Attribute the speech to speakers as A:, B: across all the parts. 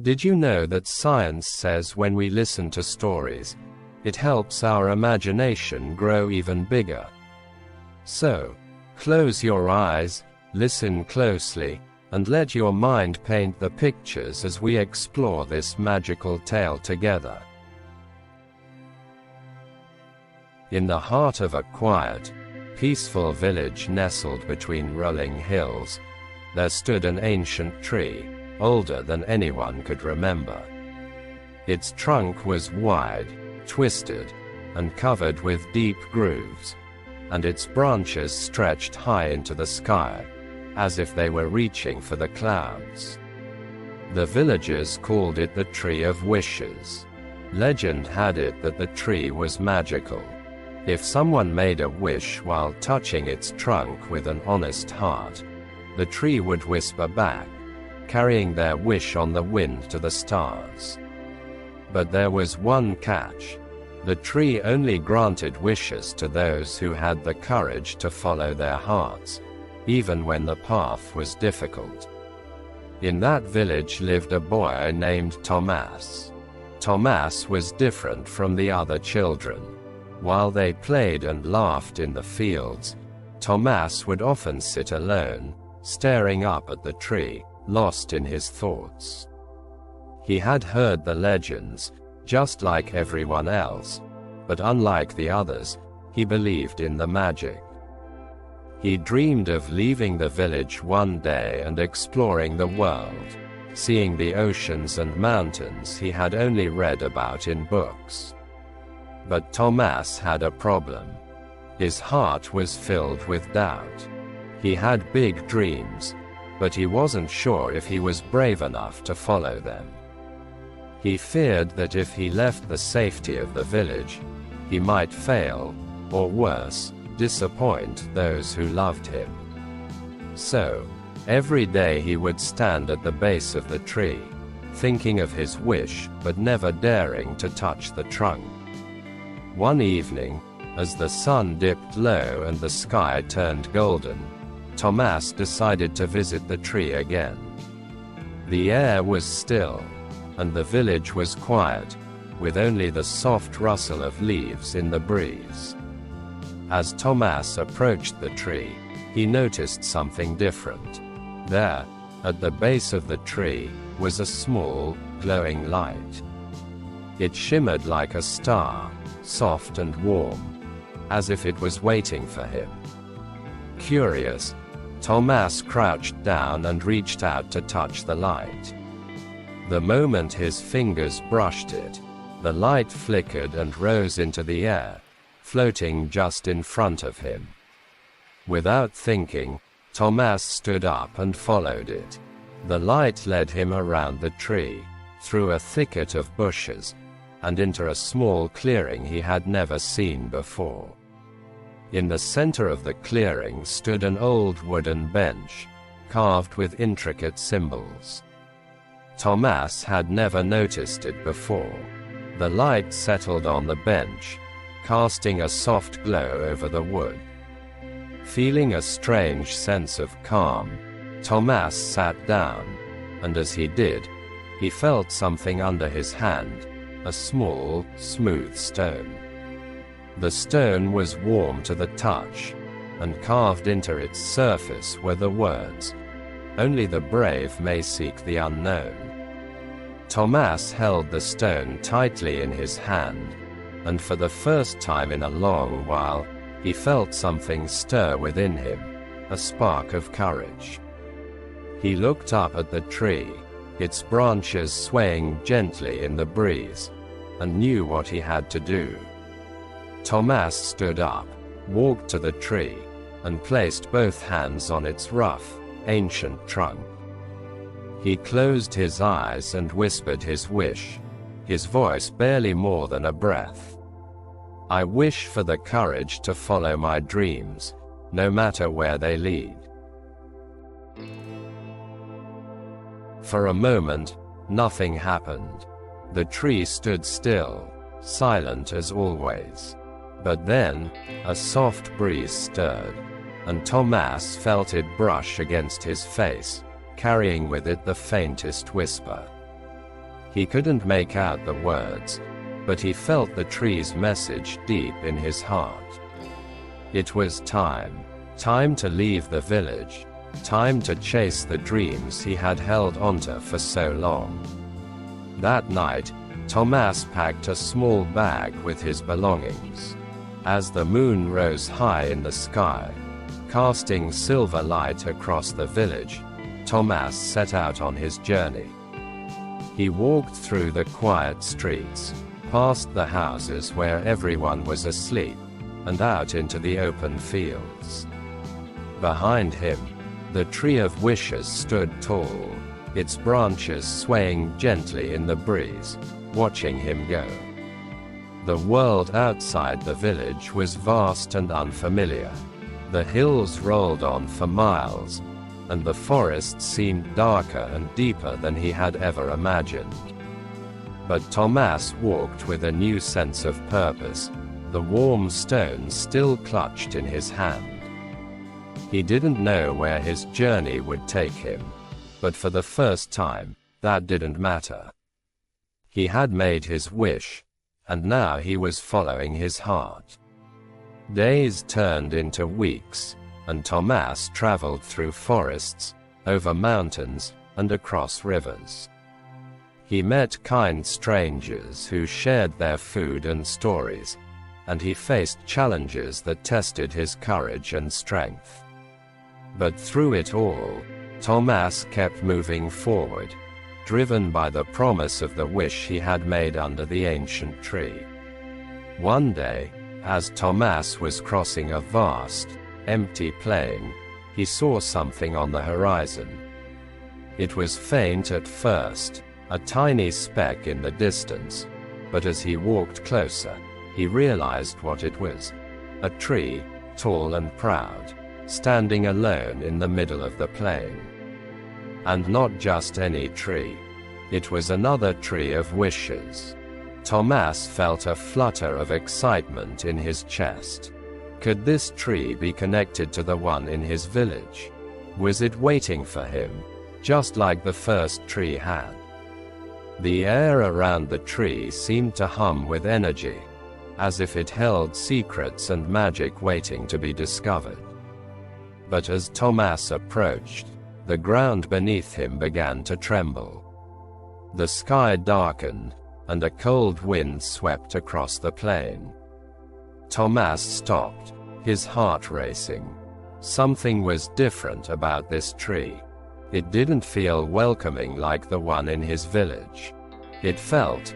A: Did you know that science says when we listen to stories, it helps our imagination grow even bigger? So, close your eyes, listen closely, and let your mind paint the pictures as we explore this magical tale together. In the heart of a quiet, peaceful village nestled between rolling hills, there stood an ancient tree, older than anyone could remember. Its trunk was wide, twisted, and covered with deep grooves, and its branches stretched high into the sky, as if they were reaching for the clouds. The villagers called it the Tree of Wishes. Legend had it that the tree was magical. If someone made a wish while touching its trunk with an honest heart, the tree would whisper back, carrying their wish on the wind to the stars. But there was one catch. The tree only granted wishes to those who had the courage to follow their hearts, even when the path was difficult. In that village lived a boy named Thomas. Thomas was different from the other children. While they played and laughed in the fields, Thomas would often sit alone, staring up at the tree, lost in his thoughts. He had heard the legends, just like everyone else, but unlike the others, he believed in the magic. He dreamed of leaving the village one day and exploring the world, seeing the oceans and mountains he had only read about in books. But Thomas had a problem. His heart was filled with doubt. He had big dreams, but he wasn't sure if he was brave enough to follow them. He feared that if he left the safety of the village, he might fail, or worse, disappoint those who loved him. So, every day he would stand at the base of the tree, thinking of his wish but never daring to touch the trunk. One evening, as the sun dipped low and the sky turned golden, Thomas decided to visit the tree again. The air was still, and the village was quiet, with only the soft rustle of leaves in the breeze. As Thomas approached the tree, he noticed something different. There, at the base of the tree, was a small, glowing light. It shimmered like a star, soft and warm, as if it was waiting for him. Curious, Thomas crouched down and reached out to touch the light. The moment his fingers brushed it, the light flickered and rose into the air, floating just in front of him. Without thinking, Thomas stood up and followed it. The light led him around the tree, through a thicket of bushes, and into a small clearing he had never seen before. In the center of the clearing stood an old wooden bench, carved with intricate symbols. Thomas had never noticed it before. The light settled on the bench, casting a soft glow over the wood. Feeling a strange sense of calm, Thomas sat down, and as he did, he felt something under his hand, a small, smooth stone. The stone was warm to the touch, and carved into its surface were the words, "Only the brave may seek the unknown." Thomas held the stone tightly in his hand, and for the first time in a long while, he felt something stir within him, a spark of courage. He looked up at the tree, its branches swaying gently in the breeze, and knew what he had to do. Thomas stood up, walked to the tree, and placed both hands on its rough, ancient trunk. He closed his eyes and whispered his wish, his voice barely more than a breath. "I wish for the courage to follow my dreams, no matter where they lead." For a moment, nothing happened. The tree stood still, silent as always. But then, a soft breeze stirred, and Thomas felt it brush against his face, carrying with it the faintest whisper. He couldn't make out the words, but he felt the tree's message deep in his heart. It was time. Time to leave the village. Time to chase the dreams he had held onto for so long. That night, Thomas packed a small bag with his belongings. As the moon rose high in the sky, casting silver light across the village, Thomas set out on his journey. He walked through the quiet streets, past the houses where everyone was asleep, and out into the open fields. Behind him, the tree of wishes stood tall, its branches swaying gently in the breeze, watching him go. The world outside the village was vast and unfamiliar. The hills rolled on for miles, and the forest seemed darker and deeper than he had ever imagined. But Thomas walked with a new sense of purpose, the warm stone still clutched in his hand. He didn't know where his journey would take him, but for the first time, that didn't matter. He had made his wish, and now he was following his heart. Days turned into weeks, and Thomas traveled through forests, over mountains, and across rivers. He met kind strangers who shared their food and stories, and he faced challenges that tested his courage and strength. But through it all, Thomas kept moving forward, driven by the promise of the wish he had made under the ancient tree. One day, as Thomas was crossing a vast, empty plain, he saw something on the horizon. It was faint at first, a tiny speck in the distance, but as he walked closer, he realized what it was. A tree, tall and proud, standing alone in the middle of the plain. And not just any tree. It was another tree of wishes. Thomas felt a flutter of excitement in his chest. Could this tree be connected to the one in his village? Was it waiting for him, just like the first tree had? The air around the tree seemed to hum with energy, as if it held secrets and magic waiting to be discovered. But as Thomas approached, the ground beneath him began to tremble. The sky darkened, and a cold wind swept across the plain. Thomas stopped, his heart racing. Something was different about this tree. It didn't feel welcoming like the one in his village. It felt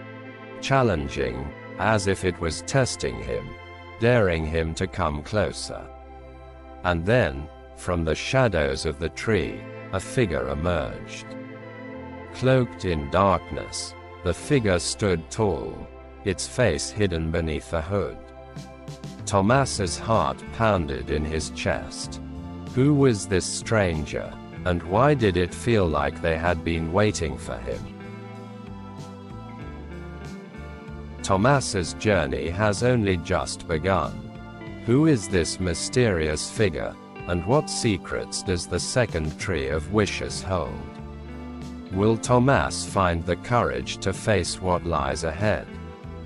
A: challenging, as if it was testing him, daring him to come closer. And then, from the shadows of the tree, a figure emerged. Cloaked in darkness, the figure stood tall, its face hidden beneath a hood. Thomas's heart pounded in his chest. Who was this stranger, and why did it feel like they had been waiting for him? Thomas's journey has only just begun. Who is this mysterious figure, and what secrets does the second tree of wishes hold? Will Thomas find the courage to face what lies ahead?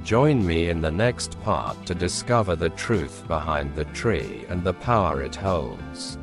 A: Join me in the next part to discover the truth behind the tree and the power it holds.